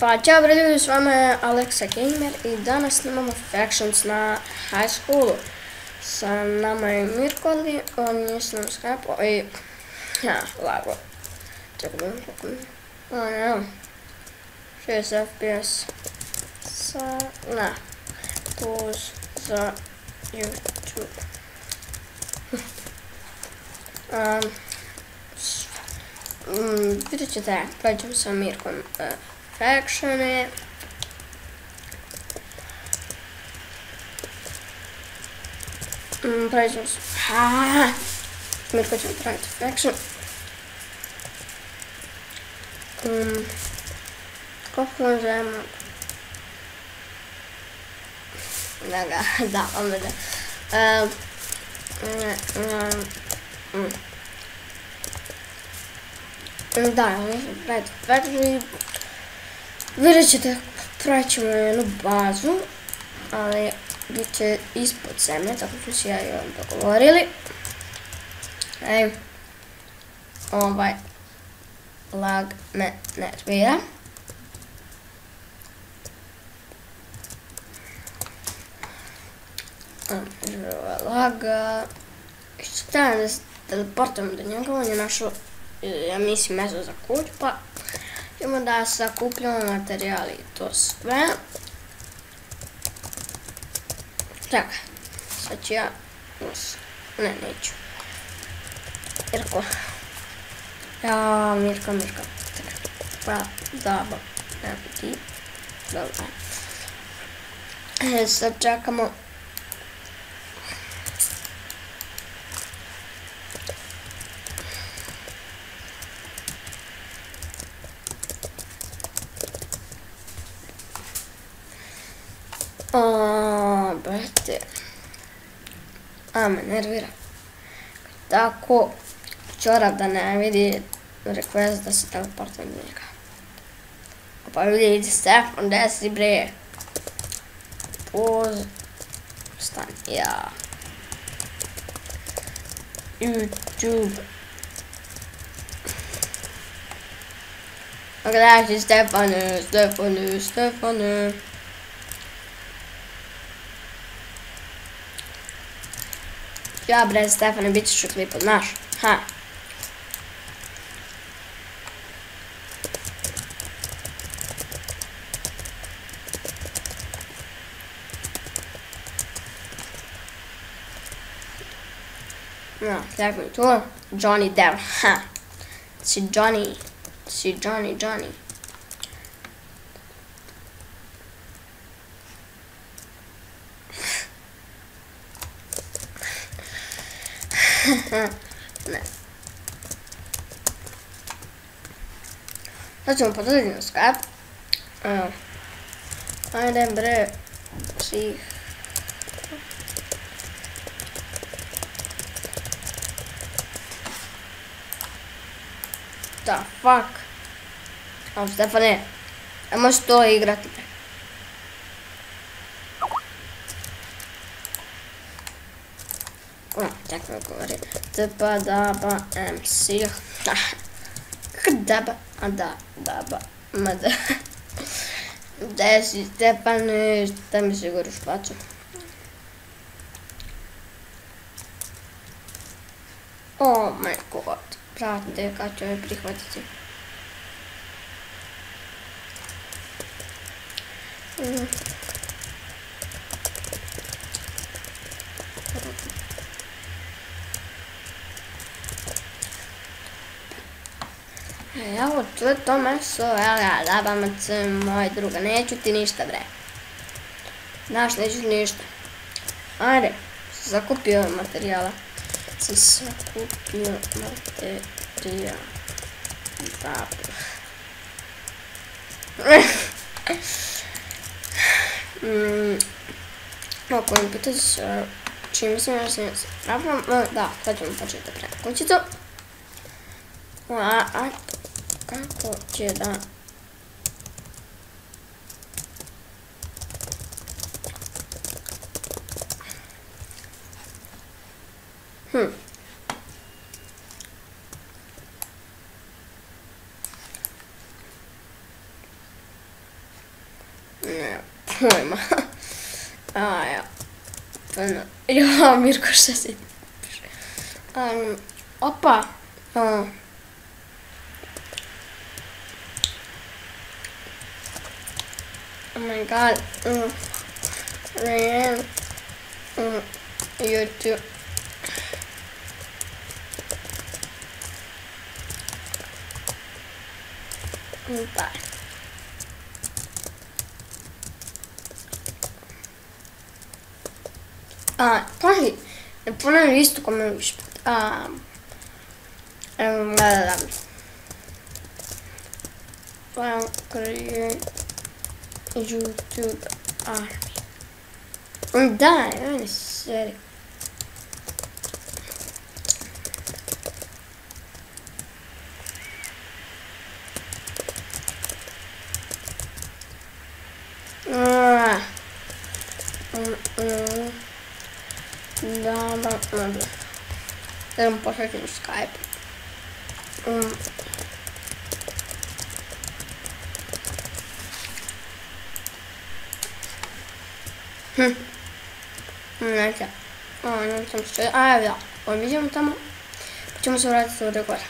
Pa ćao bre ljudi, s vama je Alexa Gamer i danas snimamo Factions na High Schoolu. Sa nama je Mirkoli, on je s nam Skype i... lago. Čekaj da mi kako mi... ne, 6 FPS. Plus za YouTube. Vidjet ćete, praćemo sa Mirkom Factione. Praćemo sa... Mirko ćemo praviti Faction. Kako vam zovemo? Da, onda da. Da, praviti Faction. Vidjet ćete, pravit ćemo jednu bazu, ali bit će ispod zemlje, tako smo si ja i on dogovorili. Lag me nervira. Laga. Što trebam da se teleportujem do njega, on je našao, ja mislim, mesto za kuć, pa ćemo da sakupljamo materijali i to sve. Čekaj, sad ću ja... Ne, neću. Mirko. Ja, Mirka. Pa, da, evo ti. Dobro. Sad čekamo. Brate. Me nervira. Tako, čorav da ne vidi request da se teleportujem do njega. Pa vidi Stefan, gdje si bre? Stani, ja. YouTube. Gledaj si Stefane. Ja bre Stefane, bit ćeš u klipu, znaš? Tako je to. Johnny Depp, Si Johnny. Ne. Sad ćemo pododiti na Skype. Ajde bre. Da, fuck. Stefane, ne možeš to igrati. Tako mi govori. Daba, daba, MC. Daba, daba, mada. Gdje si Stefane, šta mi se gori u špacu? Oh my god. Brate, kad ću me prihvatiti? Evo, tu je to meso, labamac, moj druga, neću ti ništa bre. Znaš, neću ti ništa. Ajde, zakupio materijala. Ako mi pitaš čim sam ja se spravljam, da, sad ćemo početi da pravim kućicu. Kako će da... Ne, pojma. A, ja. Ja, Mirko, šta si? Opa. Oh my god. YouTube. Bye. Pazi, ne ponovim isto ko me više. Gledam. Create YouTube Army. Da, meni seri. Da. Idem poslati u Skype. Neka. Ne znam što je. Evo da. Vidimo tamo. Pa ćemo se vratiti ovdje gore.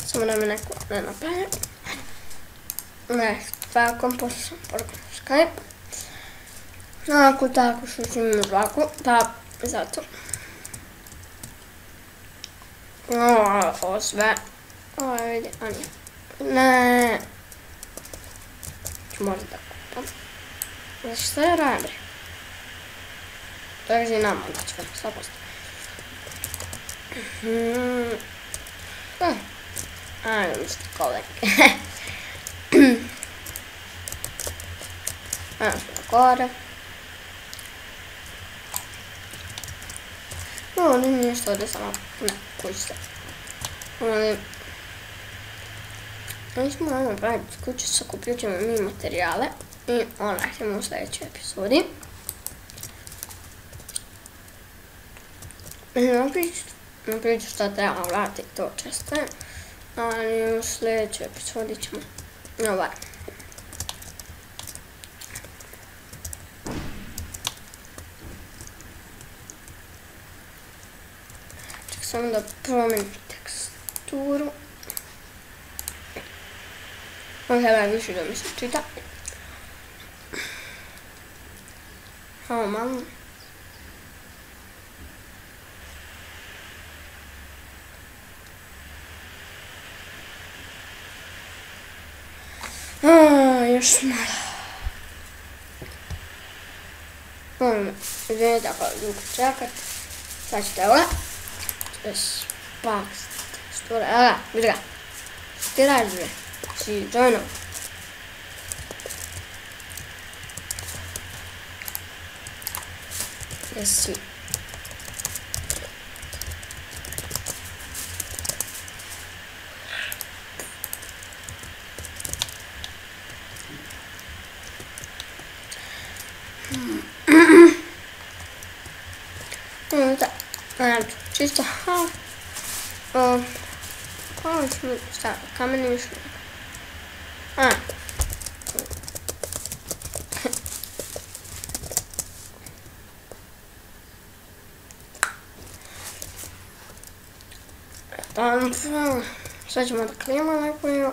Samo da me neko ne napravi. Ne, tako poslam poruku Skype. Ako tako što ću imati ovako, pa zato. Ovo sve. Ovo vidi, a nije. Ne. Ću možda da kupam. Znači šta je radim? To je zi nama da će sve postaviti. Ajde, mislite kolege. Ajde smo na gore. No, ovdje nije što ovdje samo ne kućice. Mi smo ovdje praviti kuću, sakupljat ćemo mi materijale i ćemo u sljedećoj epizodi. Na priču šta treba vratiti to često. Ali u sljedećoj epizodi ćemo ovaj. Čekaj samo da promenim teksturu. Treba više da mi se čita. Ovo malo. Još malo. Izvinite ako dugo čekat. Sad ćete ovo. Spak. Stura. Evo ga, vidi ga. Ti radiš bre. Si joinao. Jesi. Čisto, ovo ćemo staviti, kameni mišljenje. Sad ćemo da klijemo najbolje,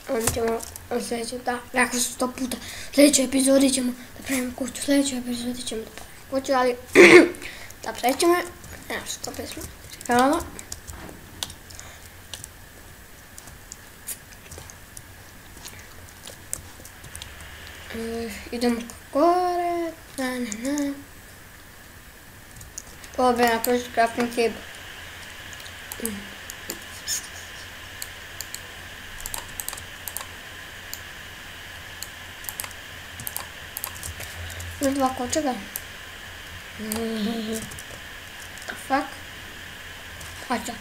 onda ćemo sljedeće, da, rekao sam 100 puta, u sljedećoj epizodi ćemo da pravimo kuću, u sljedećoj epizodi ćemo da pravimo kuću, ali da prećemo, evo što pesmo, hvala. Idemo gore, ovo bi napraviti crafting table. Dva kočega. The fuck? Hađa.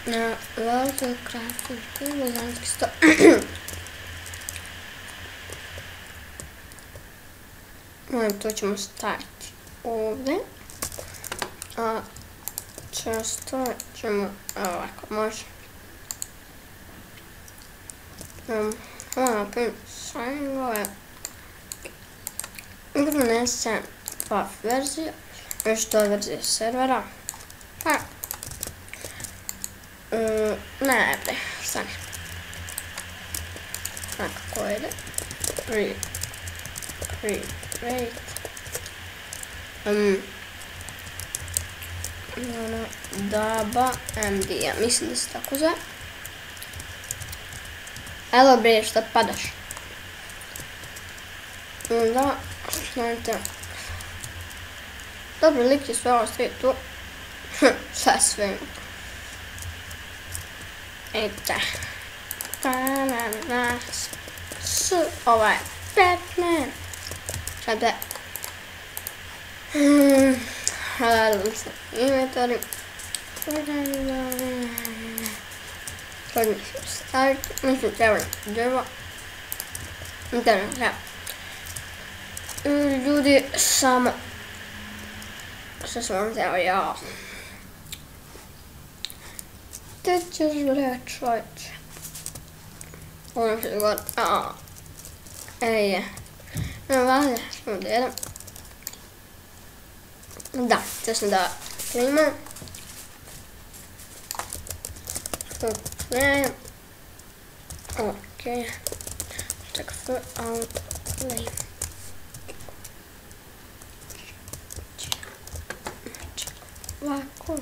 na velikoj crafting table, zanjski sto. To ćemo staviti ovdje. A često ćemo ovako, može. Opet sajngove. Prenesem PUF verziju. Još to je verzija servera. Pa. Ne, stani. Kako ide? Create. Daba MD, ja mislim da se tako zove. Elo bre, šta padaš? Da, snajte. Dobro, lik je sve ostaje tu. Sve. Ejte. Ovaj Batman. Sad da. Inventory. To nisam staviti. Mislim, treba drvo. Treba. Ljudi, samo. Što sam vam teo, ja. Te ćeš reći, čovječe. Ono što je god. Valjda smo da jedem. Da, to sam da klimam. Okej. Čekaj, outplay. Ovako.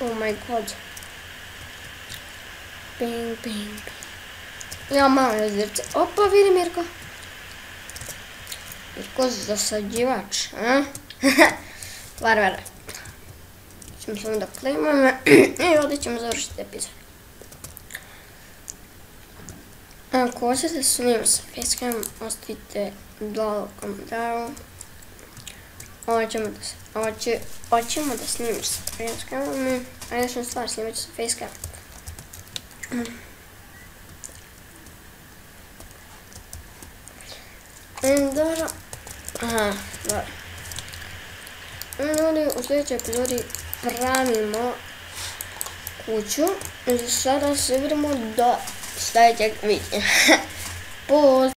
Oh my god. Bing. Ja malo razdirce. Opa, vidi Mirko. Mirko zasađivač, a? Varvar. Ćemo samo da klimamo i ovdje ćemo završiti epizod. Ako hoćete snimati sa facecam, ostavite dole u komentaru. Hoćemo da snimim sa facecamom, a ja sam stvar snimat ću sa facecam. Dobro. Dobro. Ljudi, u sljedećoj epizodi pravimo kuću. Za sada se vidimo do sljedećeg videa. Pozdrav!